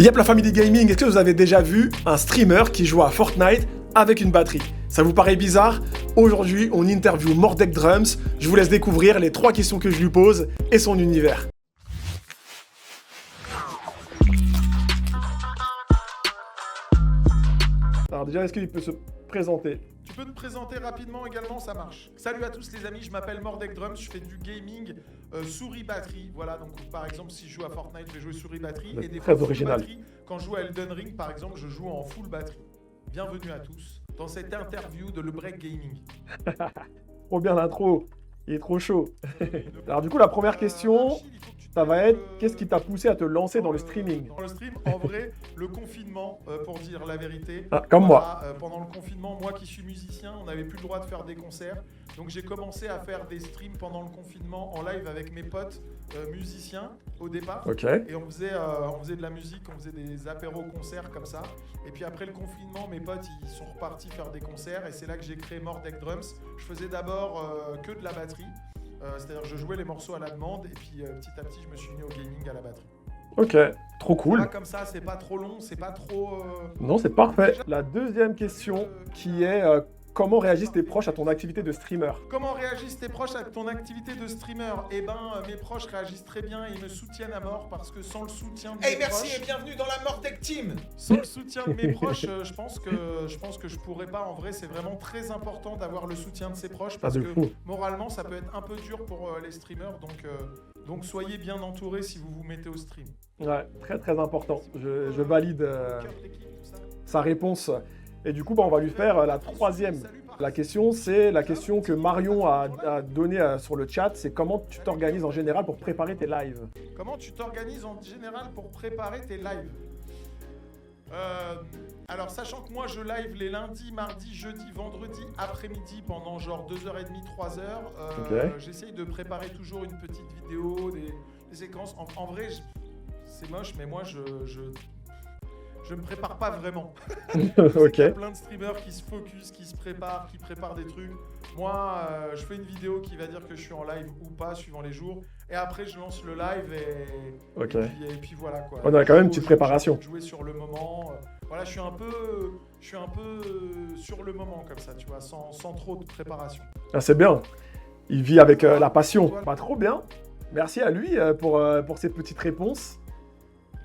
Yep la famille du gaming, est-ce que vous avez déjà vu un streamer qui joue à Fortnite avec une batterie? Ça vous paraît bizarre? Aujourd'hui, on interview Mordek Drums. Je vous laisse découvrir les 3 questions que je lui pose et son univers. Alors déjà, est-ce qu'il peut se présenter? Tu peux te présenter rapidement également, ça marche. Salut à tous les amis, je m'appelle Mordek Drums, je fais du gaming souris batterie. Voilà, donc par exemple si je joue à Fortnite, je vais jouer souris batterie. Et des fois full batterie, quand je joue à Elden Ring par exemple, je joue en full batterie. Bienvenue à tous dans cette interview de Le Break Gaming. Trop bien l'intro, il est trop chaud. Alors du coup la première question, ça va être qu'est-ce qui t'a poussé à te lancer dans le streaming? Dans le stream, en vrai, le confinement, pour dire la vérité. Ah, comme moi. Pendant le confinement, moi qui suis musicien, on n'avait plus le droit de faire des concerts. Donc j'ai commencé à faire des streams pendant le confinement en live avec mes potes musiciens au départ. Ok. Et on faisait de la musique, on faisait des apéros-concerts comme ça. Et puis après le confinement, mes potes ils sont repartis faire des concerts. Et c'est là que j'ai créé Mordek Drums. Je faisais d'abord que de la batterie. C'est-à-dire que je jouais les morceaux à la demande et puis petit à petit je me suis mis au gaming à la batterie. Ok, trop cool. Là, comme ça, c'est pas trop long, c'est pas trop... Non, c'est parfait. La deuxième question qui est comment réagissent tes proches à ton activité de streamer? Comment réagissent tes proches à ton activité de streamer? Eh ben, mes proches réagissent très bien et ils me soutiennent à mort parce que sans le soutien de mes merci proches... et bienvenue dans la Mordek Team. Sans le soutien de mes proches, je pense que je pourrais pas. En vrai, c'est vraiment très important d'avoir le soutien de ses proches parce que moralement, ça peut être un peu dur pour les streamers. Donc soyez bien entourés si vous vous mettez au stream. Ouais, très très important. Je valide sa réponse. Et du coup, on va lui faire la troisième. La question, c'est la question que Marion a donnée sur le chat. C'est comment tu t'organises en général pour préparer tes lives? Comment tu t'organises en général pour préparer tes lives? Alors, sachant que moi, je live les lundis, mardis, jeudis, vendredis, après-midi, pendant genre 2h30, 3h, j'essaye de préparer toujours une petite vidéo, des séquences. En vrai, c'est moche, mais moi, je me prépare pas vraiment. Ok. Il y a plein de streamers qui se focus, qui se préparent, qui préparent des trucs. Moi, je fais une vidéo qui va dire que je suis en live ou pas, suivant les jours. Et après, je lance le live et puis voilà quoi. On a quand même une petite préparation. Jouer sur le moment. Voilà, je suis un peu sur le moment comme ça, tu vois, sans trop de préparation. Ah, c'est bien. Il vit avec la passion. Bah, trop bien. Merci à lui pour ces petites réponses.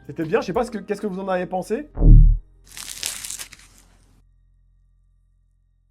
C'était bien. Je sais pas qu'est-ce que vous en avez pensé.